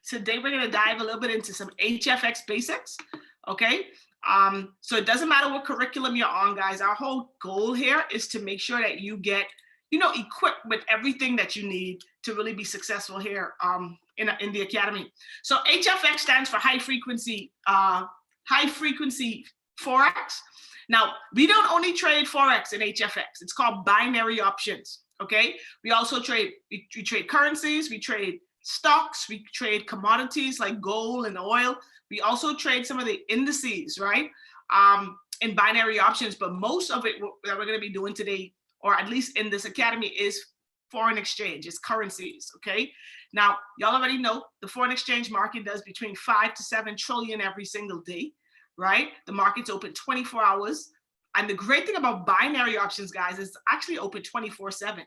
today we're going to dive a little bit into some HFX basics, okay? So it doesn't matter what curriculum you're on, guys. Our whole goal here is to make sure that you get, equipped with everything that you need to really be successful here in the academy. So HFX stands for high frequency Forex. Now, we don't only trade Forex in HFX. It's called binary options, okay? We also trade, we trade currencies, we trade stocks, we trade commodities like gold and oil. We also trade some of the indices, right? In binary options, but most of it that we're gonna be doing today, or at least in this academy, is foreign exchange, it's currencies, okay? Now, y'all already know the foreign exchange market does between 5 to 7 trillion every single day, right? The market's open 24 hours. And the great thing about binary options, guys, is it's actually open 24/7.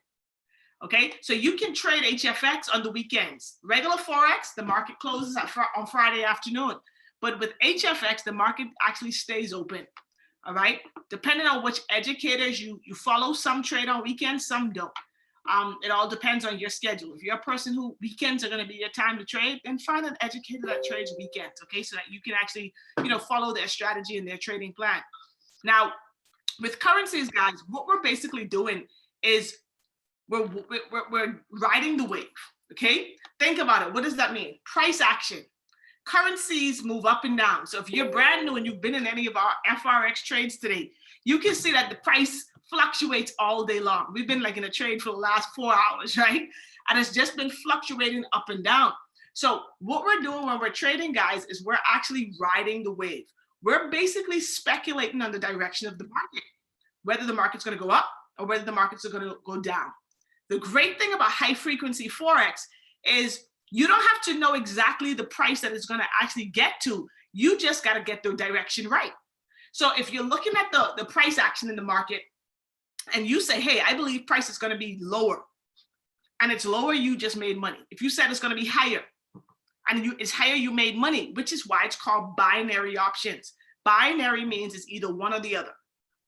Okay, so you can trade HFX on the weekends. Regular Forex, the market closes on Friday afternoon. But with HFX, the market actually stays open. All right, depending on which educators you follow, some trade on weekends, some don't. It all depends on your schedule. If you're a person who weekends are going to be your time to trade, then find an educator that trades weekends, okay, so that you can actually, follow their strategy and their trading plan. Now, with currencies, guys, what we're basically doing is we're riding the wave, okay? Think about it. What does that mean? Price action. Currencies move up and down. So if you're brand new and you've been in any of our FRX trades today, you can see that the price fluctuates all day long. We've been like in a trade for the last 4 hours, right? And it's just been fluctuating up and down. So what we're doing when we're trading, guys, is we're actually riding the wave. We're basically speculating on the direction of the market, whether the market's going to go up or whether the markets are going to go down. The great thing about high frequency Forex is you don't have to know exactly the price that it's going to actually get to. You just got to get the direction right. So if you're looking at the price action in the market and you say, hey, I believe price is going to be lower, and it's lower, you just made money. If you said it's going to be higher and it's higher, you made money, which is why it's called binary options. Binary means it's either one or the other.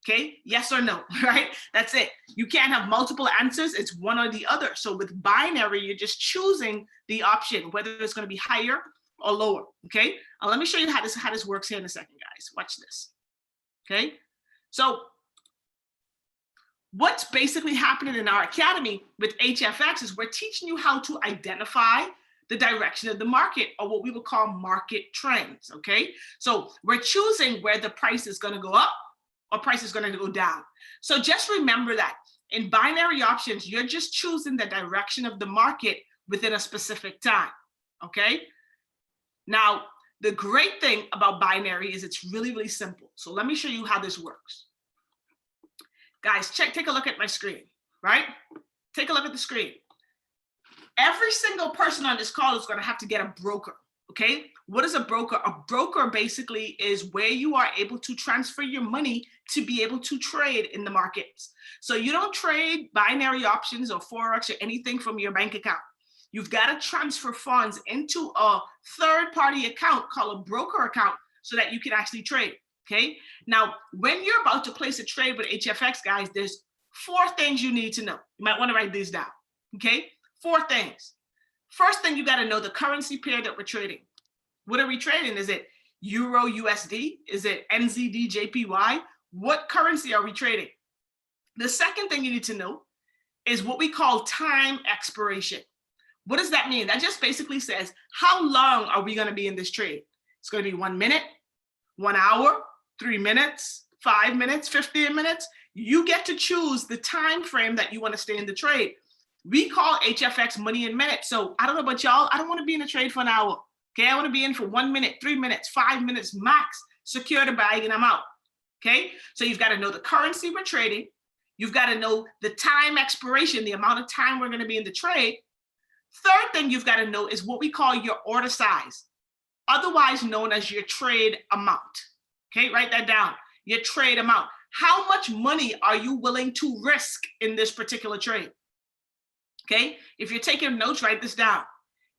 Okay, yes or no, right? That's it. You can't have multiple answers. It's one or the other. So with binary, you're just choosing the option, whether it's going to be higher or lower. Okay, let me show you how this works here in a second, guys. Watch this. Okay, so what's basically happening in our academy with HFX is we're teaching you how to identify the direction of the market, or what we would call market trends. Okay, so we're choosing where the price is going to go up or price is going to go down. So just remember that in binary options, you're just choosing the direction of the market within a specific time, okay? Now, the great thing about binary is it's really, really simple. So let me show you how this works. Guys, take a look at my screen, right? Take a look at the screen. Every single person on this call is going to have to get a broker, okay? What is a broker? A broker basically is where you are able to transfer your money to be able to trade in the markets. So you don't trade binary options or Forex or anything from your bank account. You've got to transfer funds into a third-party account called a broker account so that you can actually trade, okay? Now, when you're about to place a trade with HFX, guys, there's 4 things you need to know. You might want to write these down, okay? 4 things. First thing, you got to know the currency pair that we're trading. What are we trading? Is it Euro USD? Is it NZD JPY? What currency are we trading? The second thing you need to know is what we call time expiration. What does that mean? That just basically says, how long are we going to be in this trade? It's going to be 1 minute, 1 hour, 3 minutes, 5 minutes, 15 minutes. You get to choose the time frame that you want to stay in the trade. We call HFX money in minutes. So I don't know about y'all, I don't want to be in a trade for an hour. Okay, I want to be in for 1 minute, 3 minutes, 5 minutes max, secure the bag, and I'm out. Okay, so you've got to know the currency we're trading. You've got to know the time expiration, the amount of time we're going to be in the trade. Third thing you've got to know is what we call your order size, otherwise known as your trade amount. Okay, write that down, your trade amount. How much money are you willing to risk in this particular trade? Okay, if you're taking notes, write this down.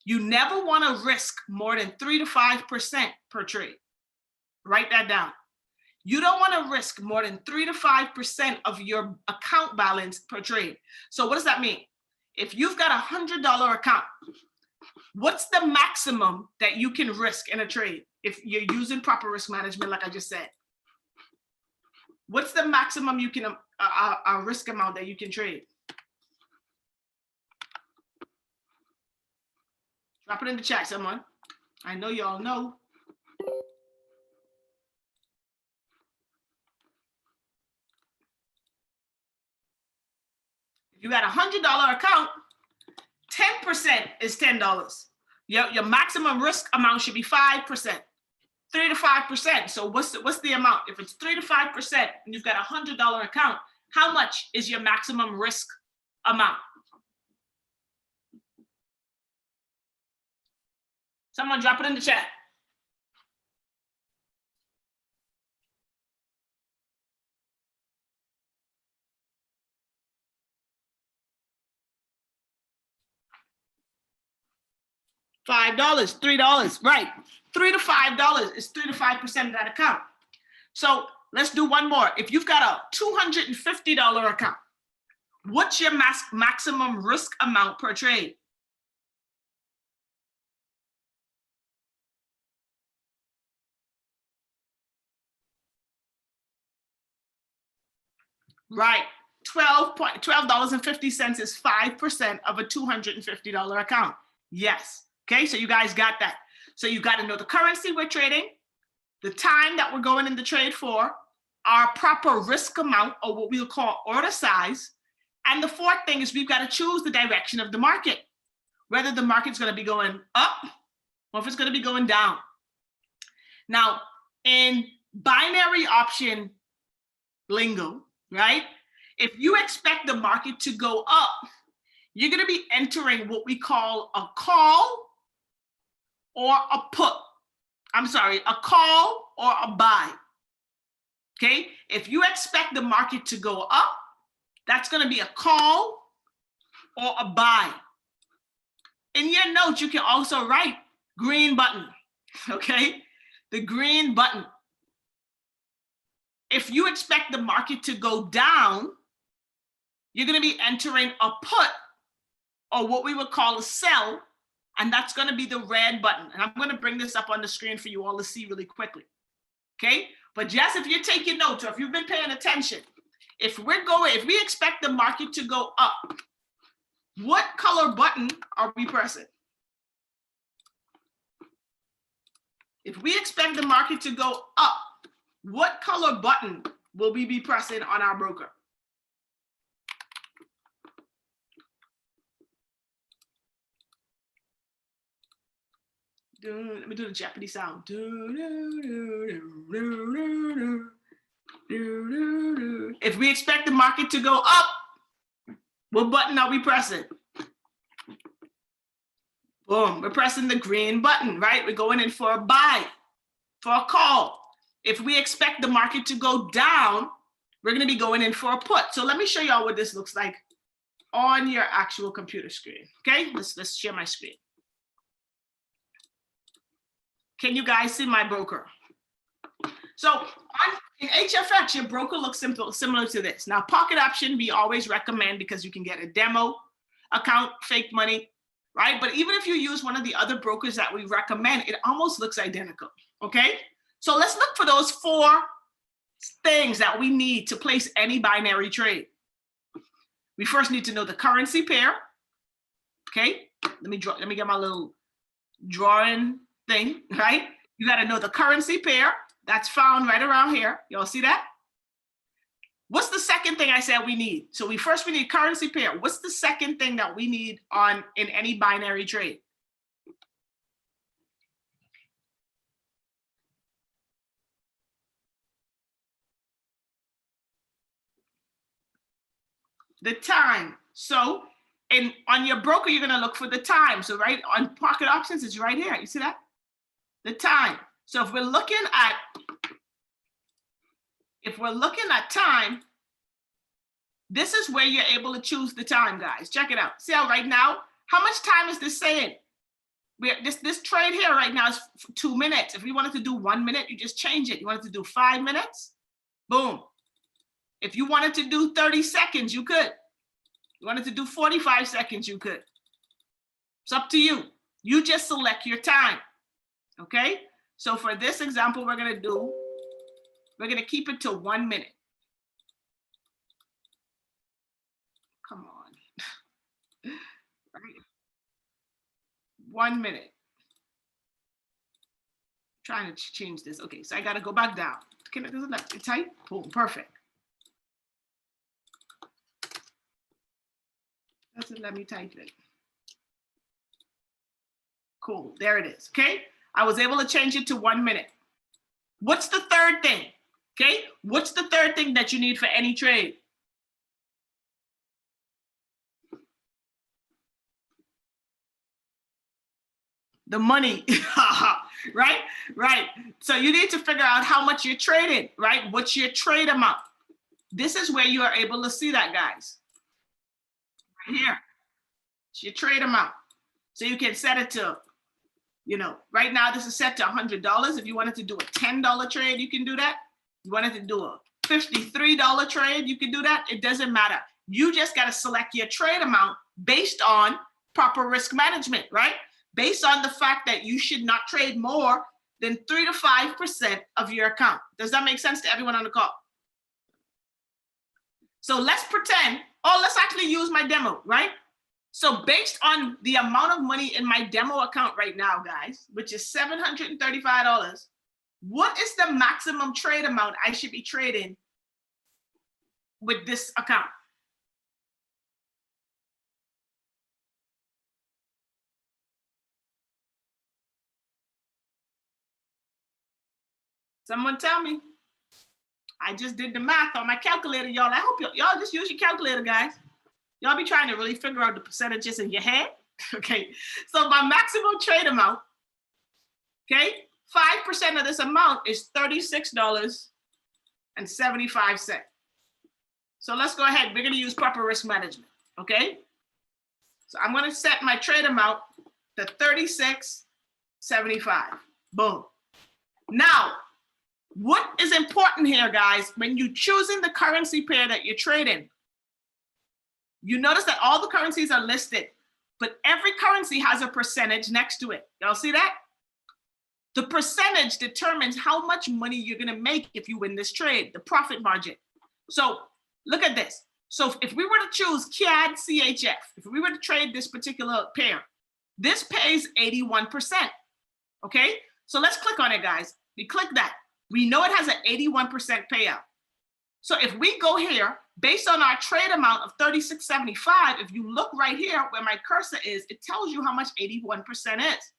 You never want to risk more than 3 to 5% per trade. Write that down. You don't want to risk more than 3 to 5% of your account balance per trade. So what does that mean? If you've got a $100 account What's the maximum that you can risk in a trade if you're using proper risk management, like I just said? What's the maximum you can, a risk amount that you can trade? Drop it in the chat, someone. I know y'all know. If you got a $100 account, 10% is $10. Your maximum risk amount should be 5%, 3 to 5%. So what's the amount? If it's 3 to 5% and you've got a $100 account, how much is your maximum risk amount? Someone drop it in the chat. $5, $3, right? $3 to $5 is 3 to 5% of that account. So let's do one more. If you've got a $250 account, what's your maximum risk amount per trade? Right, $12.50 is 5% of a $250 account. Yes. Okay, so you guys got that. So you got to know the currency we're trading, the time that we're going in the trade for, our proper risk amount, or what we'll call order size. And the fourth thing is we've got to choose the direction of the market, whether the market's going to be going up or if it's going to be going down. Now, in binary option lingo, right? If you expect the market to go up, you're going to be entering what we call a call or a put. I'm sorry, a call or a buy. Okay? If you expect the market to go up, that's going to be a call or a buy. In your notes, you can also write green button. Okay? The green button. If you expect the market to go down, you're going to be entering a put or what we would call a sell, and that's going to be the red button. And I'm going to bring this up on the screen for you all to see really quickly. Okay? But just if you're taking notes or if you've been paying attention, if we expect the market to go up, what color button are we pressing? If we expect the market to go up, what color button will we be pressing on our broker? Let me do the Jeopardy sound. If we expect the market to go up, what button are we pressing? Boom, we're pressing the green button, right? We're going in for a buy, for a call. If we expect the market to go down, we're going to be going in for a put. So let me show y'all what this looks like on your actual computer screen. Okay, let's share my screen. Can you guys see my broker? So in HFX, your broker looks similar to this. Now, pocket option, we always recommend because you can get a demo account, fake money, right? But even if you use one of the other brokers that we recommend, it almost looks identical, okay? So let's look for those 4 things that we need to place any binary trade. We first need to know the currency pair, okay? Let me get my little drawing thing, right? You got to know the currency pair. That's found right around here. Y'all see that? What's the second thing I said we need? So we need currency pair. What's the second thing that we need in any binary trade? The time. So on your broker, you're going to look for the time. So right on pocket options, it's right here. You see that? The time. So if we're looking at time, this is where you're able to choose the time, guys. Check it out. See how right now, how much time is this saying? This trade here right now is 2 minutes. If we wanted to do 1 minute, you just change it. You wanted to do 5 minutes? Boom. If you wanted to do 30 seconds, you could. You wanted to do 45 seconds, you could. It's up to you. You just select your time, okay? So for this example, we're gonna keep it to 1 minute. Come on. Right. 1 minute. Trying to change this. Okay, so I gotta go back down. Does it look tight? Boom, perfect. Doesn't let me type it. Cool, there it is, okay? I was able to change it to 1 minute. What's the third thing, okay? What's the third thing that you need for any trade? The money, right? Right. So you need to figure out how much you're trading, right? What's your trade amount? This is where you are able to see that, guys. Right here. It's your trade amount. So you can set it to, you know, right now this is set to $100. If you wanted to do a $10 trade, you can do that. You wanted to do a $53 trade, you can do that. It doesn't matter. You just got to select your trade amount based on proper risk management, right? Based on the fact that you should not trade more than 3 to 5% of your account. Does that make sense to everyone on the call? So let's pretend, let's actually use my demo, right? So based on the amount of money in my demo account right now, guys, which is $735, what is the maximum trade amount I should be trading with this account? Someone tell me. I just did the math on my calculator, y'all. I hope y'all just use your calculator, guys. Y'all be trying to really figure out the percentages in your head. Okay, so my maximum trade amount, okay, 5% of this amount is $36.75. So let's go ahead. We're going to use proper risk management, okay? So I'm going to set my trade amount to $36.75. Boom. Now, what is important here, guys, when you're choosing the currency pair that you're trading, you notice that all the currencies are listed, but every currency has a percentage next to it. Y'all see that? The percentage determines how much money you're going to make if you win this trade, the profit margin. So look at this. So if we were to choose CAD CHF, if we were to trade this particular pair, this pays 81%. Okay? So let's click on it, guys. We click that. We know it has an 81% payout. So if we go here, based on our trade amount of $36.75, if you look right here where my cursor is, it tells you how much 81% is.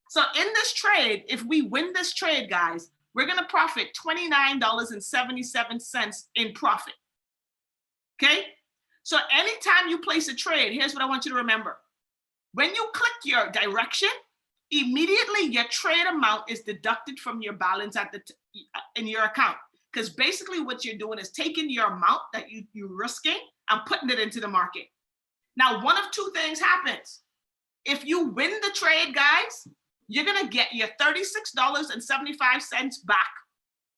So in this trade, if we win this trade, guys, we're going to profit $29.77 in profit. Okay? So anytime you place a trade, here's what I want you to remember. When you click your direction, immediately your trade amount is deducted from your balance in your account. Because basically what you're doing is taking your amount that you're risking and putting it into the market. Now, one of two things happens. If you win the trade, guys, you're going to get your $36.75 back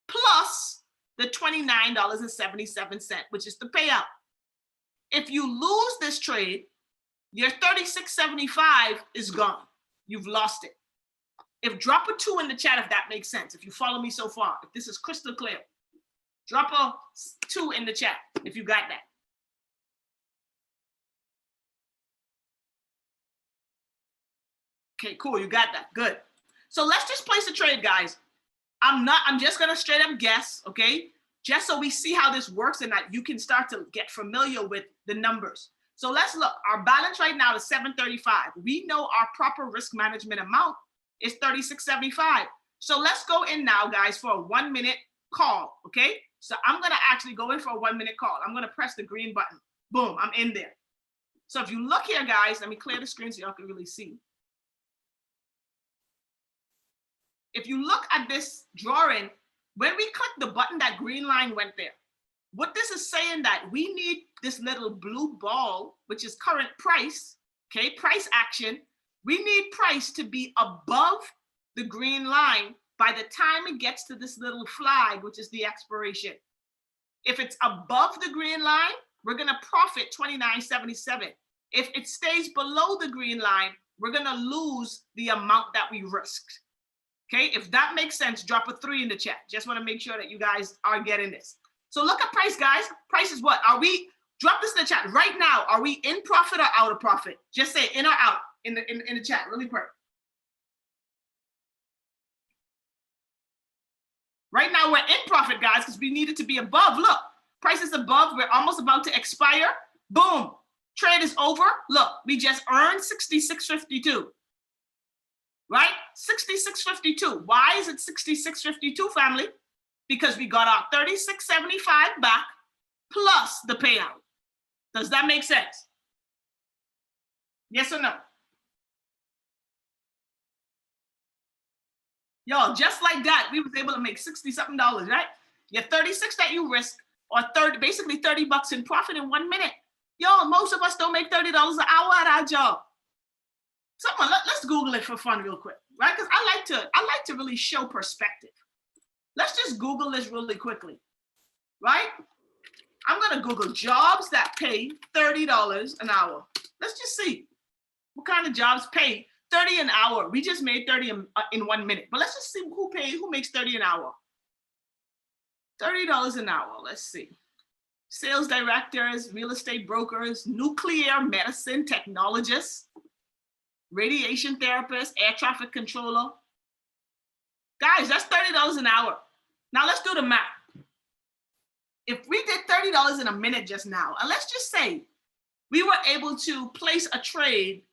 plus the $29.77, which is the payout. If you lose this trade, your $36.75 is gone. You've lost it. Drop a 2 in the chat if that makes sense. If you follow me so far, if this is crystal clear, drop a 2 in the chat if you got that. Okay, cool, you got that, good. So let's just place a trade, guys. I'm just gonna straight up guess, okay? Just so we see how this works and that you can start to get familiar with the numbers. So let's look, our balance right now is $735. We know our proper risk management amount is $36.75. So let's go in now, guys, for a 1 minute call, okay? So I'm gonna actually go in for a 1 minute call. I'm gonna press the green button. Boom, I'm in there. So if you look here, guys, let me clear the screen so y'all can really see. If you look at this drawing, when we click the button, that green line went there. What this is saying that we need this little blue ball, which is current price, okay, price action. We need price to be above the green line by the time it gets to this little flag, which is the expiration. If it's above the green line, we're going to profit $29.77. If it stays below the green line, we're gonna lose the amount that we risked. Okay, if that makes sense, drop a 3 in the chat. Just want to make sure that you guys are getting this. So look at price, guys. Price is what? Are we, drop this in the chat right now. Are we in profit or out of profit? Just say in or out in the chat really quick. Right now we're in profit, guys, because we need it to be above. Look, price is above. We're almost about to expire. Boom. Trade is over. Look, we just earned 66.52. Right? 66.52. Why is it 66.52, family? Because we got our 36.75 back plus the payout. Does that make sense? Yes or no? Y'all, just like that, we was able to make $60-something, right? Your 36 that you risk, or basically $30 in profit in 1 minute. Y'all, most of us don't make $30 an hour at our job. Someone, let's Google it for fun real quick, right? Because I like to really show perspective. Let's just Google this really quickly, right? I'm gonna Google jobs that pay $30 an hour. Let's just see what kind of jobs pay 30 an hour. We just made 30 in 1 minute, but let's just see who makes 30 an hour. $30 an hour, let's see. Sales directors, real estate brokers, nuclear medicine technologists, radiation therapists, air traffic controller. Guys, that's $30 an hour. Now let's do the math. If we did $30 in a minute just now, and let's just say we were able to place a trade,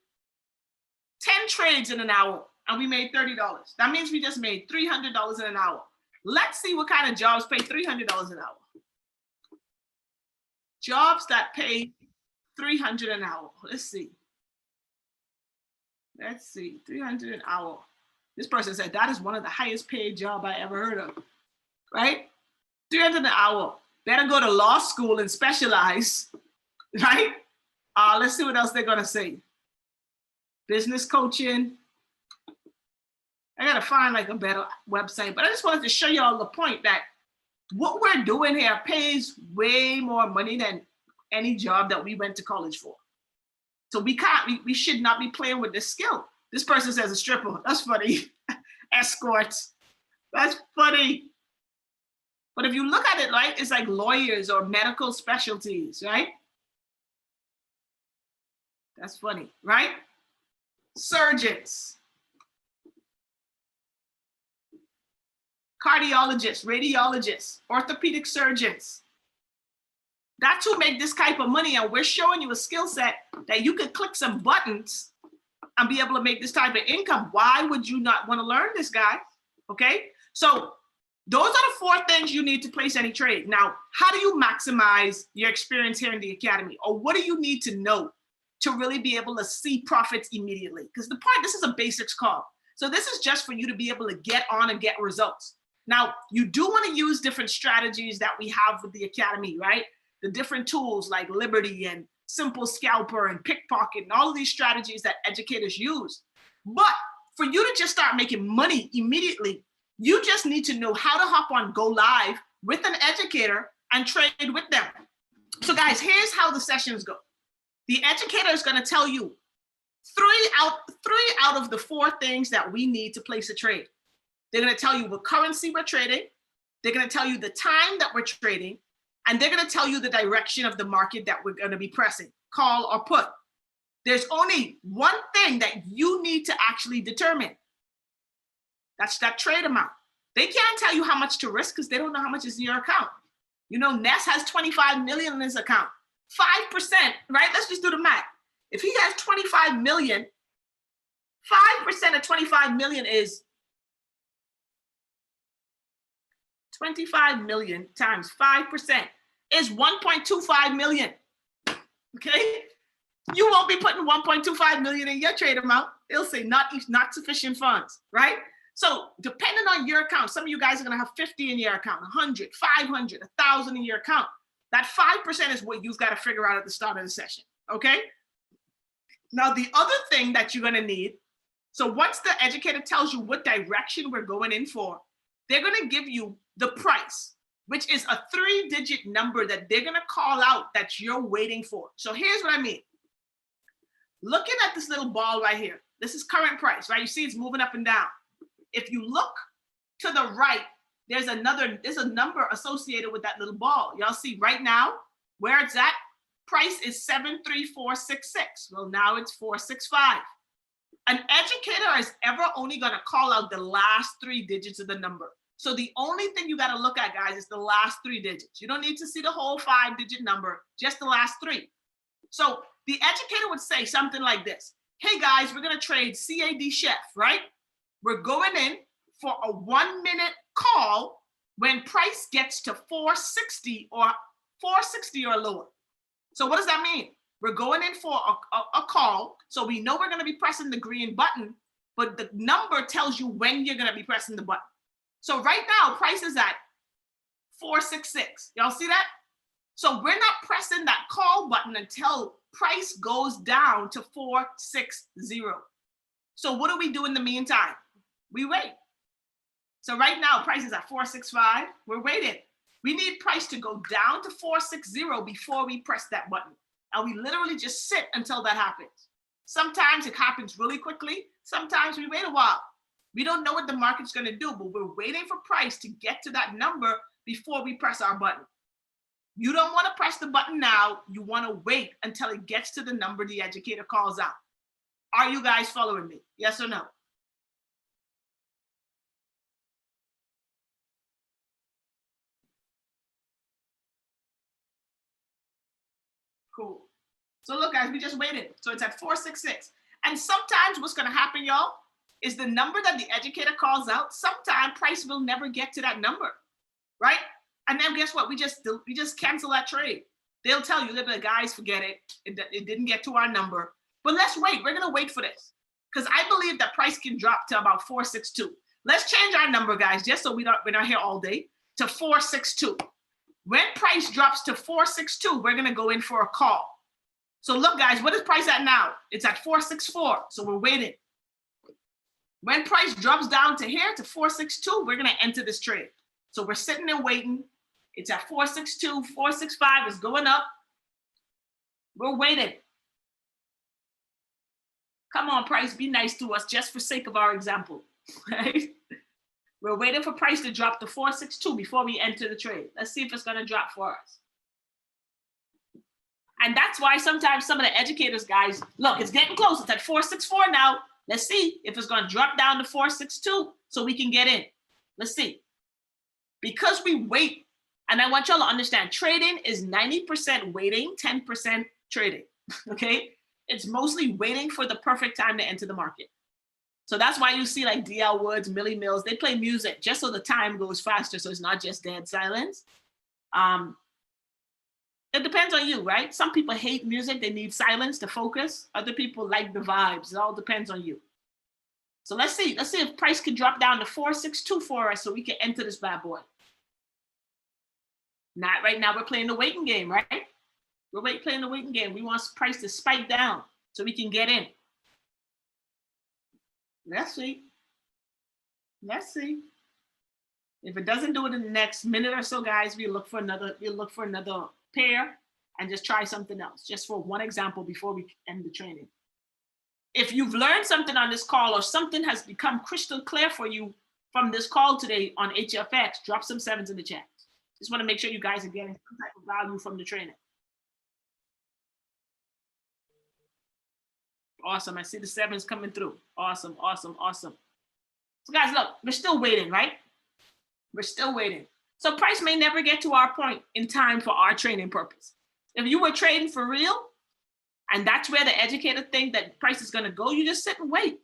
10 trades in an hour, and we made $30. That means we just made $300 in an hour. Let's see what kind of jobs pay $300 an hour. Jobs that pay $300 an hour. Let's see. Let's see, 300 an hour. This person said that is one of the highest paid job I ever heard of, right? 300 an hour. Better go to law school and specialize, right? Let's see what else they're gonna say. Business coaching. I gotta find like a better website, but I just wanted to show y'all the point that what we're doing here pays way more money than any job that we went to college for. So we should not be playing with this skill. This person says a stripper. That's funny. Escorts. That's funny. But if you look at it, right, it's like lawyers or medical specialties, right? That's funny, right? Surgeons. Cardiologists, radiologists, orthopedic surgeons. That's who make this type of money, and we're showing you a skill set that you could click some buttons and be able to make this type of income. Why would you not want to learn this, guy? Okay, so those are the 4 things you need to place any trade. Now, how do you maximize your experience here in the academy? Or what do you need to know to really be able to see profits immediately? Because this is a basics call. So this is just for you to be able to get on and get results. Now, you do want to use different strategies that we have with the academy, right? The different tools like Liberty and Simple Scalper and Pickpocket and all of these strategies that educators use. But for you to just start making money immediately, you just need to know how to hop on Go Live with an educator and trade with them. So guys, here's how the sessions go. The educator is going to tell you three out of the 4 things that we need to place a trade. They're going to tell you what currency we're trading. They're going to tell you the time that we're trading. And they're going to tell you the direction of the market that we're going to be pressing, call or put. There's only one thing that you need to actually determine. That's that trade amount. They can't tell you how much to risk because they don't know how much is in your account. You know, Ness has 25 million in his account. 5%, right? Let's just do the math. If he has 25 million, 5% of 25 million is 25 million times 5% is 1.25 million. Okay? You won't be putting 1.25 million in your trade amount. It'll say not sufficient funds, right? So depending on your account, some of you guys are gonna have 50 in your account, 100, 500, 1,000 in your account. That 5% is what you've got to figure out at the start of the session, okay? Now, the other thing that you're gonna need, so once the educator tells you what direction we're going in for, they're gonna give you the price, which is a 3-digit number that they're gonna call out that you're waiting for. So here's what I mean. Looking at this little ball right here, This is current price, right? You see it's moving up and down. If you look to the right, there's a number associated with that little ball. Y'all see right now where it's at? Price is 73466. Well, now it's 465. An educator is ever only going to call out the last 3 digits of the number. So the only thing you got to look at, guys, is the last 3 digits. You don't need to see the whole 5-digit number, just the last 3. So the educator would say something like this. Hey, guys, we're going to trade CAD Chef, right? We're going in for a 1-minute call when price gets to 460 or lower. So what does that mean? We're going in for a call. So we know we're going to be pressing the green button, but the number tells you when you're going to be pressing the button. So right now, price is at 466. Y'all see that? So we're not pressing that call button until price goes down to 460. So what do we do in the meantime? We wait. So right now, price is at 465. We're waiting. We need price to go down to 460 before we press that button. And we literally just sit until that happens. Sometimes it happens really quickly. Sometimes we wait a while. We don't know what the market's going to do, but we're waiting for price to get to that number before we press our button. You don't want to press the button now. You want to wait until it gets to the number the educator calls out. Are you guys following me? Yes or no? Cool. So look, guys, we just waited. So it's at 466. And sometimes what's going to happen, y'all, is the number that the educator calls out, sometimes price will never get to that number, right? And then guess what? We just cancel that trade. They'll tell you, they'll be like, guys, forget it. It didn't get to our number. But let's wait. We're going to wait for this. Because I believe that price can drop to about 462. Let's change our number, guys, just so we're not here all day, to 462. When price drops to 462, we're going to go in for a call. So look, guys, what is price at now? It's at 464. So we're waiting. When price drops down to here to 462, we're going to enter this trade. So we're sitting and waiting. It's at 462, 465 is going up. We're waiting. Come on, price, be nice to us just for sake of our example, right? We're waiting for price to drop to 462 before we enter the trade. Let's see if it's going to drop for us. And that's why sometimes some of the educators, guys, look, it's getting close. It's at 464 now. Let's see if it's going to drop down to 462 so we can get in. Let's see. Because we wait, and I want y'all to understand, trading is 90% waiting, 10% trading, okay? It's mostly waiting for the perfect time to enter the market. So that's why you see like D.L. Woods, Millie Mills, they play music just so the time goes faster, so it's not just dead silence. It depends on you, right? Some people hate music. They need silence to focus. Other people like the vibes. It all depends on you. So let's see. Let's see if price can drop down to 462 for us so we can enter this bad boy. Not right now. We're playing the waiting game, right? We're playing the waiting game. We want price to spike down so we can get in. Let's see. Let's see. If it doesn't do it in the next minute or so, guys, we'll look for another pair and just try something else, just for one example before we end the training. If you've learned something on this call or something has become crystal clear for you from this call today on HFX, drop some 7s in the chat. Just want to make sure you guys are getting some type of value from the training. Awesome. I see the 7s coming through. Awesome, awesome, awesome. So guys, look, we're still waiting, right? We're still waiting. So price may never get to our point in time for our training purpose. If you were trading for real, and that's where the educator think that price is going to go, you just sit and wait.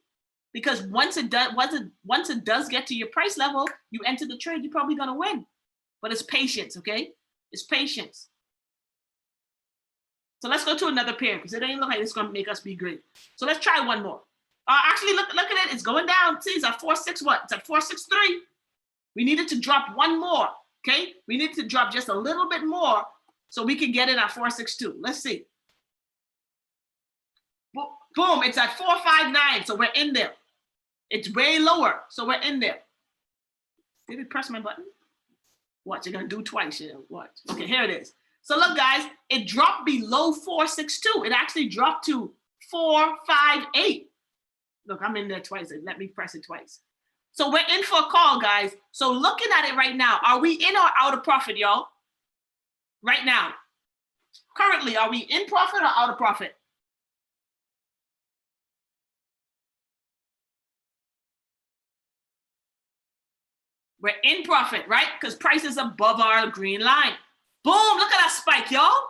Because once it does get to your price level, you enter the trade, you're probably going to win. But it's patience, okay? It's patience. So let's go to another pair because it ain't look like it's going to make us be great. So let's try one more. Actually, look at it. It's going down. See, it's at 4.6 what? It's at 4.63. We needed to drop one more, okay? We need to drop just a little bit more so we can get in at 4.62. Let's see. Boom, it's at 4.59, so we're in there. It's way lower, so we're in there. Did it press my button? Watch, you're gonna do twice, yeah, watch. Okay, here it is. So look, guys, it dropped below 4.62. It actually dropped to 4.58. Look, I'm in there twice. Let me press it twice. So we're in for a call, guys. So looking at it right now, are we in or out of profit, y'all? Right now. Currently, are we in profit or out of profit? We're in profit, right? Because price is above our green line. Boom, look at that spike, y'all.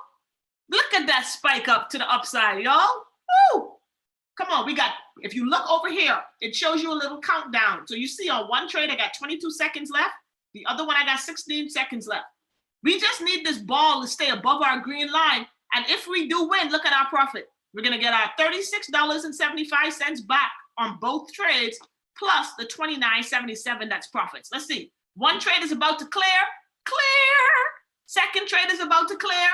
Look at that spike up to the upside, y'all. Woo! Come on, we got, if you look over here, it shows you a little countdown. So you see on one trade, I got 22 seconds left. The other one, I got 16 seconds left. We just need this ball to stay above our green line. And if we do win, look at our profit. We're going to get our $36.75 back on both trades, plus the $29.77 that's profits. Let's see. One trade is about to clear. Second trade is about to clear.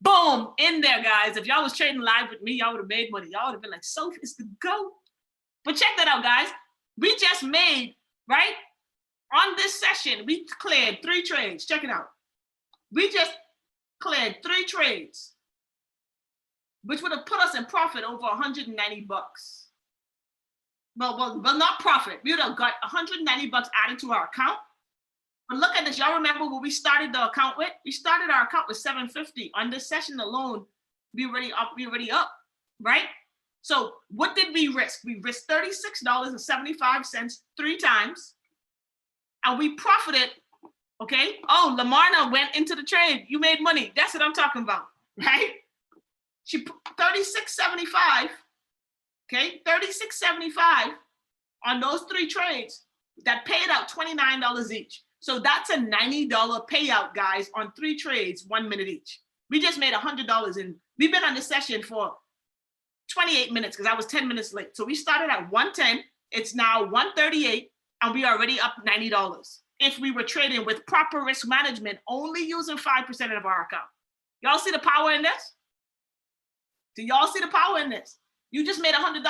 Boom, in there, guys. If y'all was trading live with me, y'all would have made money. Y'all would have been like, Sophie is the GOAT. But check that out, guys. We just made, right? On this session, we cleared 3 trades. Check it out. We just cleared 3 trades, which would have put us in profit over 190 bucks. Well, not profit. We would have got 190 bucks added to our account. But look at this. Y'all remember what we started the account with? We started our account with $750. On this session alone, we already up, right? So what did we risk? We risked $36.75 3 times, and we profited, okay? Oh, Lamarna went into the trade. You made money. That's what I'm talking about, right? She put $36.75, okay? $36.75 on those 3 trades that paid out $29 each. So that's a $90 payout, guys, on 3 trades, 1 minute each. We just made $100 in. We've been on this session for 28 minutes because I was 10 minutes late. So we started at 110. It's now 138, and we already up $90. If we were trading with proper risk management, only using 5% of our account. Y'all see the power in this? Do y'all see the power in this? You just made $100,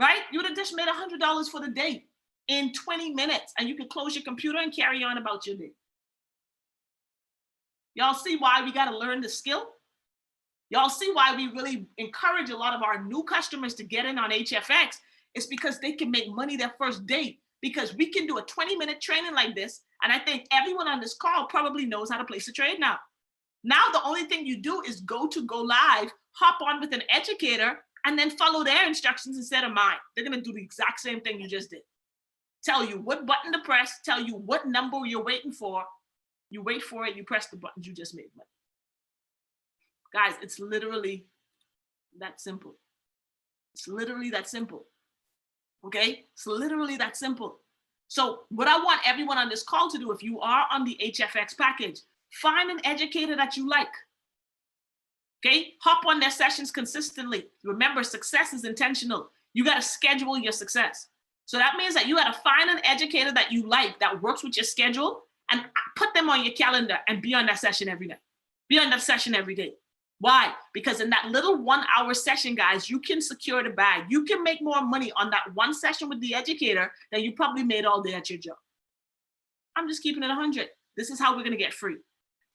right? You would have just made $100 for the day in 20 minutes, and you can close your computer and carry on about your day. Y'all see why we got to learn the skill? Y'all see why we really encourage a lot of our new customers to get in on HFX? It's because they can make money their first day, because we can do a 20-minute training like this, and I think everyone on this call probably knows how to place a trade now. Now the only thing you do is go live, hop on with an educator, and then follow their instructions instead of mine. They're going to do the exact same thing you just did. Tell you what button to press, tell you what number you're waiting for. You wait for it, you press the buttons, you just made money. Guys, it's literally that simple. It's literally that simple. Okay? It's literally that simple. So what I want everyone on this call to do, if you are on the HFX package, find an educator that you like. Okay? Hop on their sessions consistently. Remember, success is intentional. You got to schedule your success. So that means that you got to find an educator that you like, that works with your schedule, and put them on your calendar and be on that session every day. Be on that session every day. Why? Because in that little 1-hour session, guys, you can secure the bag. You can make more money on that one session with the educator than you probably made all day at your job. I'm just keeping it 100. This is how we're going to get free.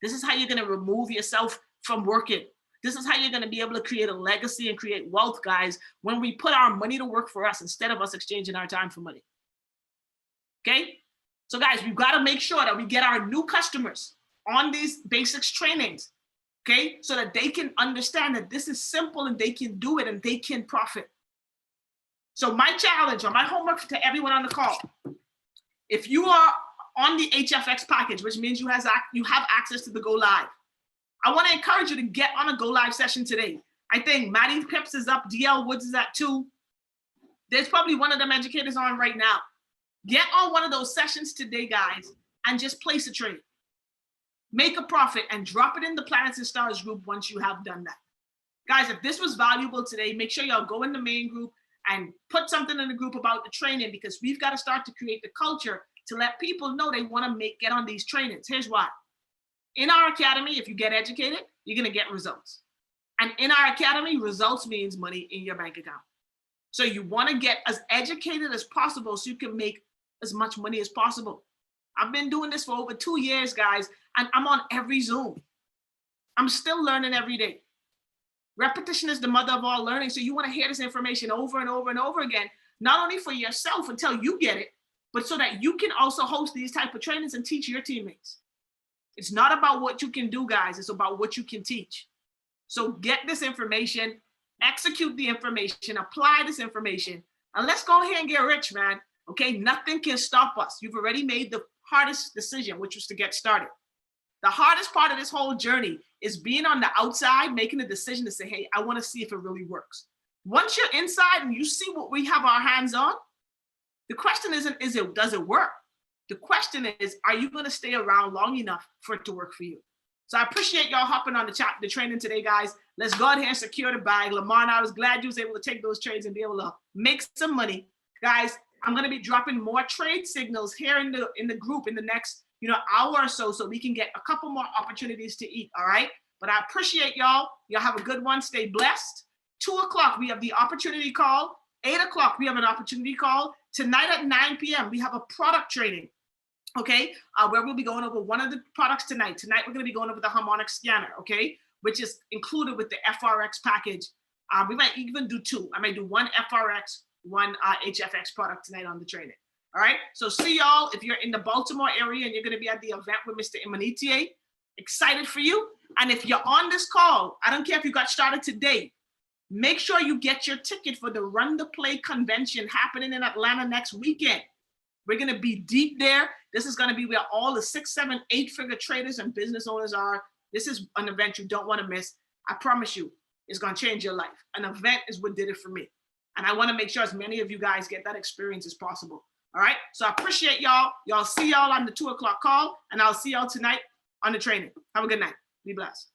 This is how you're going to remove yourself from working. This is how you're going to be able to create a legacy and create wealth, guys, when we put our money to work for us instead of us exchanging our time for money. Okay? So, guys, we've got to make sure that we get our new customers on these basics trainings, okay, so that they can understand that this is simple and they can do it and they can profit. So my challenge or my homework to everyone on the call, if you are on the HFX package, which means you have access to the Go Live, I want to encourage you to get on a Go Live session today. I think Maddie Pips is up, DL Woods is at 2. There's probably one of them educators on right now. Get on one of those sessions today, guys, and just place a trade. Make a profit and drop it in the Planets and Stars group once you have done that. Guys, if this was valuable today, make sure y'all go in the main group and put something in the group about the training, because we've got to start to create the culture to let people know they want to get on these trainings. Here's why. In our academy, if you get educated, you're going to get results. And in our academy, results means money in your bank account. So you want to get as educated as possible so you can make as much money as possible. I've been doing this for over 2 years, guys, and I'm on every Zoom. I'm still learning every day. Repetition is the mother of all learning. So you want to hear this information over and over and over again not only for yourself until you get it, but so that you can also host these type of trainings and teach your teammates. It's not about what you can do, guys. It's about what you can teach. So get this information, execute the information, apply this information, and let's go ahead and get rich, man. Okay, nothing can stop us. You've already made the hardest decision, which was to get started. The hardest part of this whole journey is being on the outside, making a decision to say, hey, I want to see if it really works. Once you're inside and you see what we have our hands on, the question isn't, does it work? The question is, are you going to stay around long enough for it to work for you? So I appreciate y'all hopping on the training today, guys. Let's go ahead and secure the bag. Lamar, I was glad you was able to take those trades and be able to make some money. Guys, I'm going to be dropping more trade signals here in the group in the next hour or so we can get a couple more opportunities to eat, all right? But I appreciate y'all. Y'all have a good one. Stay blessed. 2 o'clock, we have the opportunity call. 8 o'clock, we have an opportunity call. Tonight at 9 p.m., we have a product training, okay? Where we'll be going over one of the products tonight. Tonight, we're going to be going over the harmonic scanner, okay? Which is included with the FRX package. We might even do 2. I might do 1 FRX, 1 HFX product tonight on the training. All right, so see y'all if you're in the Baltimore area and you're going to be at the event with Mr. Imanitier. Excited for you. And if you're on this call, I don't care if you got started today, make sure you get your ticket for the Run the Play convention happening in Atlanta next weekend. We're going to be deep there. This is going to be where all the 6, 7, 8-figure traders and business owners are. This is an event you don't want to miss. I promise you, it's going to change your life. An event is what did it for me. And I want to make sure as many of you guys get that experience as possible. All right, so I appreciate y'all. Y'all see y'all on the 2 o'clock call, and I'll see y'all tonight on the training. Have a good night. Be blessed.